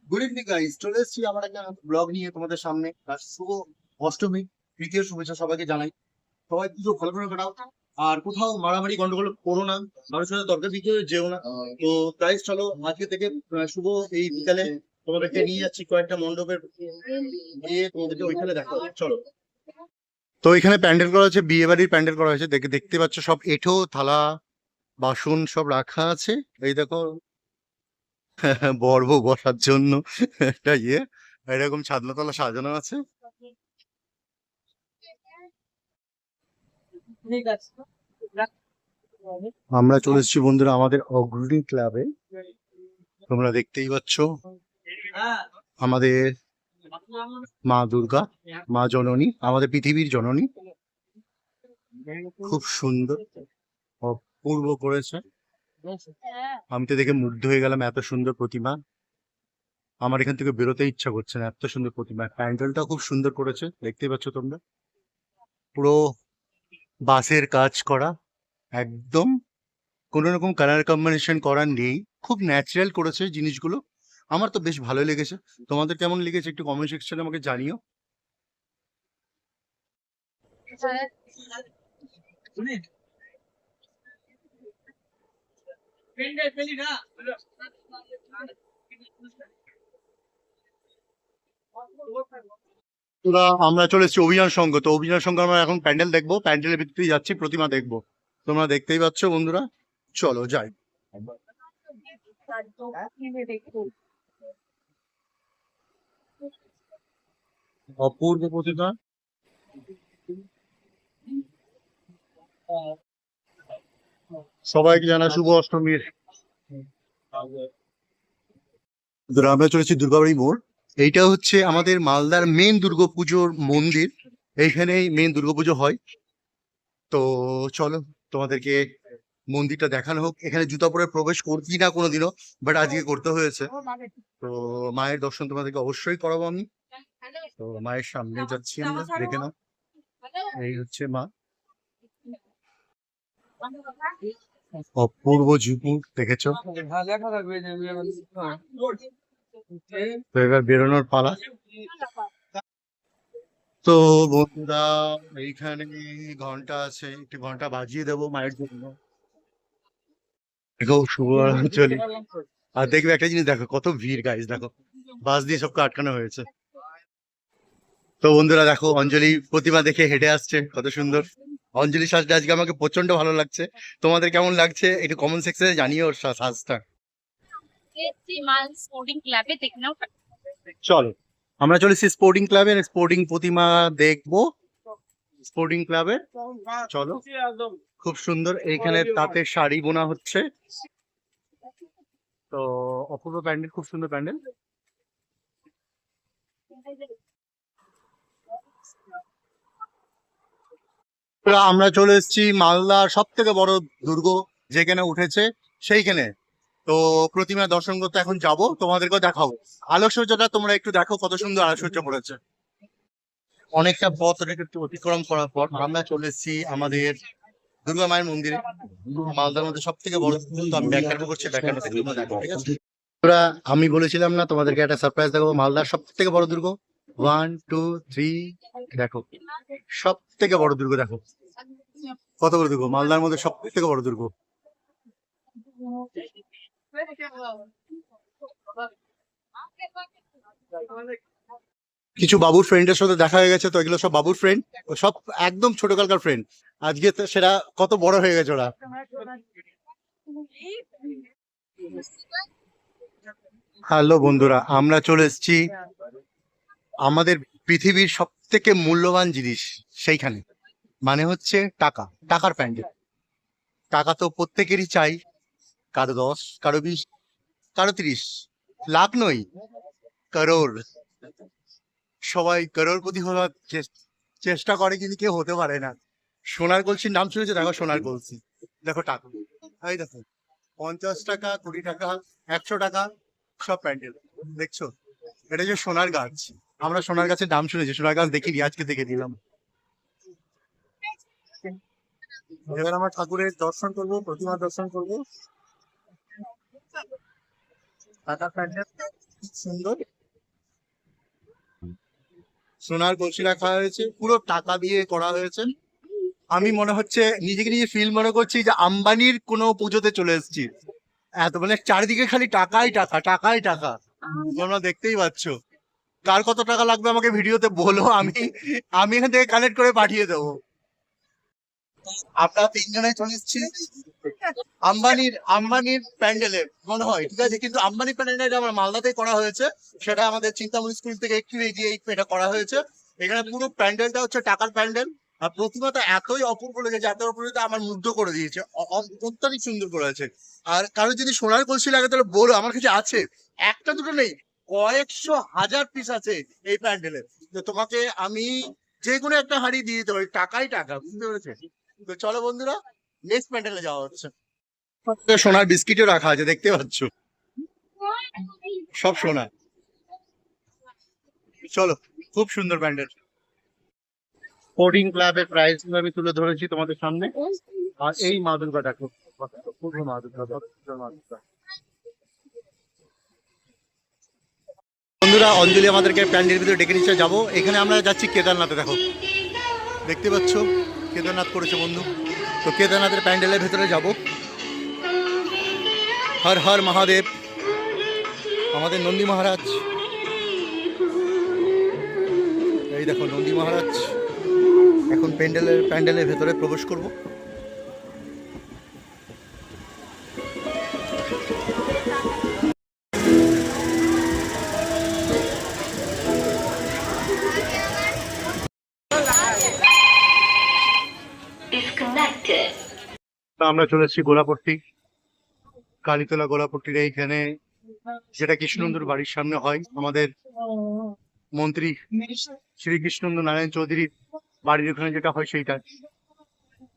Good evening guys, চলে এসেছি আমার একটা ব্লগ নিয়ে তোমাদের সামনে। আর শুভ অষ্টমী, তৃতীয় শুভেচ্ছা সবাইকে জানাই। সবাই পুজো ভালো করে কাটাও, আর কোথাও মারামারি গন্ডগোল করো না, কারোর সাথে তর্কের দিকে যেও না। তো গাইস চলো আজকে থেকে শুভ এই বিকালে তোমাদেরকে নিয়ে যাচ্ছি কয়েকটা মণ্ডপের গিয়ে তোমাদেরকে ওইখানে দেখা হবে। চলো। তো এখানে প্যান্ডেল করা হয়েছে, বিয়ে বাড়ির প্যান্ডেল করা হয়েছে। দেখতে পাচ্ছ সব এঁঠো থালা বাসন সব রাখা আছে। এই দেখো বর বউ বসার জন্য একটা এরকম ছাদনাতলা সাজানো আছে। আমরা চলে এসেছি বন্ধুরা আমাদের অগ্রণী ক্লাবে। তোমরা দেখতেই পাচ্ছ আমাদের মা দুর্গা, মা জননী, আমাদের পৃথিবীর জননী। খুব সুন্দর, অপূর্ব করেছে। আমি তো দেখে মুগ্ধ হয়ে গেলাম, এত সুন্দর প্রতিমা। আমার এখান থেকে বেরোতে ইচ্ছা করছে না, এত সুন্দর প্রতিমা। প্যান্ডেলটা খুব সুন্দর করেছে, দেখতেই পাচ্ছ তোমরা। পুরো বাঁশের কাজ করা, একদম কোনো রকম কালার কম্বিনেশন করা নেই। খুব ন্যাচারাল করেছে জিনিসগুলো। আমার তো বেশ ভালো লেগেছে। তোমাদের কেমন লেগেছে একটু কমেন্ট সেকশনে আমাকে জানিও। আমরা চলে এসেছি অভিযান সংঘ। তো অভিযান সংঘ আমরা এখন প্যান্ডেল দেখবো, প্যান্ডেলের ভিতরে যাচ্ছি, প্রতিমা দেখবো। তোমরা দেখতেই পাচ্ছ বন্ধুরা, চলো যাই। অপূর্ব প্রতিমা। সবাইকে জানা শুভ অষ্টমীর। আমরা চলেছি দুর্গাবাড়ি মোড়। এইটা হচ্ছে আমাদের মালদার মেন দুর্গাপুজোর মন্দির। এইখানেই মেন দুর্গাপুজো হয়। তো চলো তোমাদেরকে মন্দিরটা দেখানো হোক। এখানে জুতা পরে প্রবেশ করছি না কোনোদিনও, বাট আজকে করতে হয়েছে। তো মায়ের দর্শন তোমাদেরকে অবশ্যই করাবো আমি। তো মায়ের সামনে যাচ্ছি আমরা, দেখে নাও। এই হচ্ছে মা। অপূর্ব ঝুঁকু দেখেছো। তো এবার বেরোনোর পালা। তো বন্ধুরা এইখানে ঘন্টা আছে, একটি ঘন্টা বাজিয়ে দেবো মায়ের জন্য। দেখো শুভ চলি। আর দেখবে একটা জিনিস, দেখো কত ভিড় গাইস, দেখো বাস দিয়ে সবকে আটকানো হয়েছে। তো বন্ধুরা দেখো অঞ্জলি প্রতিমা দেখে হেঁটে আসছে, কত সুন্দর। অঞ্জলি সাজটা আজকে আমাকে প্রচন্ড ভালো লাগছে। তোমাদের কেমন লাগছে একটু কমেন্ট সেকশনে জানিও ওর সাজটা। চলো আমরা চলেছি স্পোর্টিং ক্লাবে, স্পোর্টিং প্রতিমা দেখবো স্পোর্টিং ক্লাবে। চলো, খুব সুন্দর এইখানে তাঁতের শাড়ি বোনা হচ্ছে। তো অপূর্ব প্যান্ডেল, খুব সুন্দর প্যান্ডেল। আমরা চলে এসেছি মালদার সব থেকে বড় দুর্গ যেখানে উঠেছে সেইখানে। তো প্রতিমা দর্শন করতে এখন যাব, তোমাদেরকেও দেখাবো আলোকসজ্জাটা। তোমরা একটু দেখো কত সুন্দর আলোকসজ্জা করেছে। অনেকটা পথ একটু অতিক্রম করার পর আমরা চলে এসেছি আমাদের দুর্গা মায়ের মন্দিরে। মালদার মধ্যে সব থেকে বড়। তো আমি ব্যাখ্যাটা করছি, ব্যাখ্যাটা থেকে তোমরা দেখো, ঠিক আছে? তোরা, আমি বলেছিলাম না তোমাদেরকে একটা সারপ্রাইজ দেখাবো। মালদার সব থেকে বড় দুর্গ, 1 2 3, দেখো সব থেকে বড় দুর্গ। দেখো কত বড় দুর্গ, মালদার মধ্যে সব থেকে বড় দুর্গ। কিছু বাবুর ফ্রেন্ডের সাথে দেখা হয়ে গেছে, তো এগুলো সব বাবুর ফ্রেন্ড, সব একদম ছোটকালকার ফ্রেন্ড। আজকে তো সেটা কত বড় হয়ে গেছে ওরা। হ্যালো বন্ধুরা, আমরা চলে এসেছি আমাদের পৃথিবীর সব থেকে মূল্যবান জিনিস সেইখানে, মানে হচ্ছে টাকা। টাকার প্যান্ডেল। টাকা তো প্রত্যেকেরই চাই, কারো 10, কারো 20, কারো 30, লাখ নয়, করোড়। সবাই করোড়পতি হওয়ার চেষ্টা করে, কিন্তু কেউ হতে পারে না। সোনার কলসির নাম শুনেছো? দেখো সোনার কলসি, দেখো টাকা। এই দেখো 50 টাকা, 20 টাকা, 100 টাকা, সব প্যান্ডেল দেখছো। এটা যে সোনার গাছ, আমরা সোনার গাছের নাম শুনেছি, সোনার গাছ দেখিনি, আজকে দেখে দিলাম। এবার আমরা ঠাকুরের দর্শন করবো, প্রতিমা দর্শন করবো। টাকা প্যান্ডেল খুব সুন্দর সোনার কলসি রাখা হয়েছে, পুরো টাকা দিয়ে করা হয়েছে। আমি মনে হচ্ছে নিজেকে নিজে ফিল মনে করছি যে আম্বানির কোনো পুজোতে চলে এসেছি। এত মানে চারিদিকে খালি টাকাই টাকা টাকাই টাকা, তোমরা দেখতেই পাচ্ছ। কার কত টাকা লাগবে আমাকে ভিডিওতে বলো, আমি আমি এখান থেকে কালেক্ট করে পাঠিয়ে দেবো। আপনারা তিনজনে চলে এসেছি আম্বানির প্যান্ডেলে মনে হয়, ঠিক আছে, কিন্তু আম্বানি প্যান্ডেল আমার মালদাতে করা হয়েছে, সেটা আমাদের চিন্তামণি স্কুল থেকে একটু এগিয়ে এটা করা হয়েছে। এখানে পুরো প্যান্ডেলটা হচ্ছে টাকার প্যান্ডেল। আর প্রতিমাটা এতই অপূর্ব লেগেছে, এত অপূর্ব আমার মুগ্ধ করে দিয়েছে, অত্যাধিক সুন্দর করেছে। আর কারো যদি সোনার কলসি লাগে তাহলে বলো, আমার কাছে আছে, একটা দুটো নেই, কয়েকশো হাজার পিস আছে এই প্যান্ডেলের। তো তোমাকে আমি যে কোনো একটা হাড়ি দিয়ে দিতে পারি, টাকাই টাকা, বুঝতে পেরেছে? তো চলো বন্ধুরা, নেক্সট প্যান্ডেলে যাওয়া হচ্ছে। সোনার বিস্কিটও রাখা আছে, দেখতে পাচ্ছ, সব সোনা। চলো, খুব সুন্দর প্যান্ডেল। স্পোর্টিং ক্লাবের প্রাইস আমি তুলে ধরেছি তোমাদের সামনে। আর এই মা দুর্গা দেখো, পূর্ব মা দুর্গা, মা দুর্গা। বন্ধুরা, অঞ্জলি আমাদেরকে প্যান্ডেলের ভিতরে ডেকে নিচ্ছে, যাবো। এখানে আমরা যাচ্ছি কেদারনাথে, দেখো দেখতে পাচ্ছ কেদারনাথ করেছে বন্ধু। তো কেদারনাথের প্যান্ডেলের ভেতরে যাব। হর হর মহাদেব। আমাদের নন্দী মহারাজ, এই দেখো নন্দী মহারাজ। এখন প্যান্ডেলের ভেতরে প্রবেশ করব। আমরা চলেছি গোলাপট্টি, কালীতলা গোলাপট্টির এইখানে, যেটা কৃষ্ণনন্দুর বাড়ির সামনে হয়। আমাদের মন্ত্রী শ্রী কৃষ্ণনন্দু নারায়ণ চৌধুরীর বাড়ির ওখানে যেটা হয় সেইটা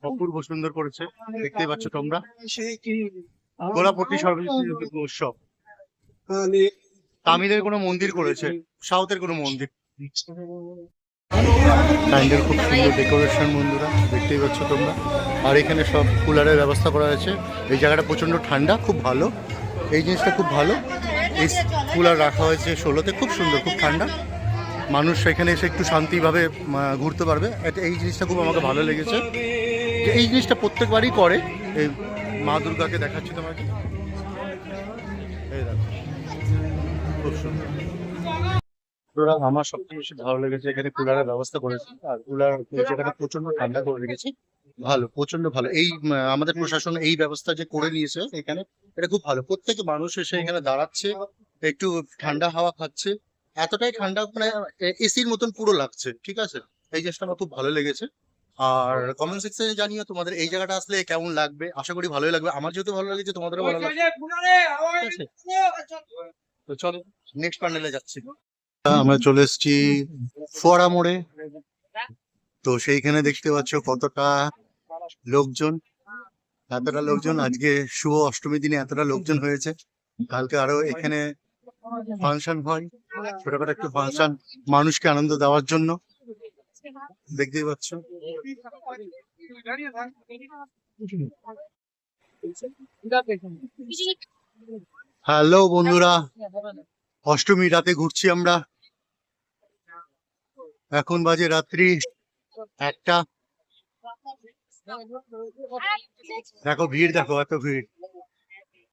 অপূর্ব সুন্দর করেছে, দেখতেই পাচ্ছ তোমরা। গোলাপট্টি সর্বজনীন উৎসব, তামিলের কোনো মন্দির করেছে, সাউথের কোনো মন্দির। প্যান্ডেল খুব সুন্দর ডেকোরেশন বন্ধুরা, দেখতেই পাচ্ছ তোমরা। আর এখানে সব কুলারের ব্যবস্থা করা হয়েছে। এই জায়গাটা প্রচন্ড ঠান্ডা, খুব ভালো, এই জিনিসটা খুব ভালো। এই কুলার রাখা হয়েছে 16তে, খুব সুন্দর, খুব ঠান্ডা। মানুষ এখানে এসে একটু শান্তিভাবে ঘুরতে পারবে। এই জিনিসটা খুব আমাকে ভালো লেগেছে, যে এই জিনিসটা প্রত্যেকবারই করে। এই মা দুর্গাকে দেখাচ্ছি তোমাকে, এই দেখো খুব সুন্দর। আমার সবচেয়ে বেশি ভালো লেগেছে এখানে কুলারের ব্যবস্থা করেছে, আর কুলার যেখানে প্রচন্ড ঠান্ডা করে রেখেছে, ভালো, প্রচন্ড ভালো। এই আমাদের প্রশাসন এই ব্যবস্থা যে করে নিয়েছে এখানে, এটা খুব ভালো। প্রত্যেক মানুষ এসে এখানে দাঁড়াচ্ছে, একটু ঠান্ডা হাওয়া খাচ্ছে, এতটাই ঠান্ডা মানে এসির মতন পুরো লাগছে, ঠিক আছে। এই জিনিসটা আমার খুব ভালো লেগেছে। আর কমেন্ট সেকশনে জানিও তোমাদের এই জায়গাটা আসলে কেমন লাগবে। আশা করি ভালোই লাগবে, আমার যেহেতু ভালো লেগেছে তোমাদেরও ভালো লাগবে, ঠিক আছে? তো চলো নেক্সট প্যান্ডেলে যাচ্ছি। আমরা চলে এসেছি ফোয়ারা মোড়ে। তো সেইখানে দেখতে পাচ্ছ কতটা লোকজন, এতটা লোকজন। আজকে শুভ অষ্টমী দিনে এতটা লোকজন হয়েছে। কালকে আরো এখানে ফাংশন হয়, ছোটখাটো একটু ফাংশন, মানুষকে আনন্দ দেওয়ার জন্য, দেখতেই পাচ্ছ। হ্যালো বন্ধুরা, অষ্টমী রাতে ঘুরছি আমরা। এখন বাজে রাত্রি 1টা। দেখো ভিড়, দেখো এত ভিড়।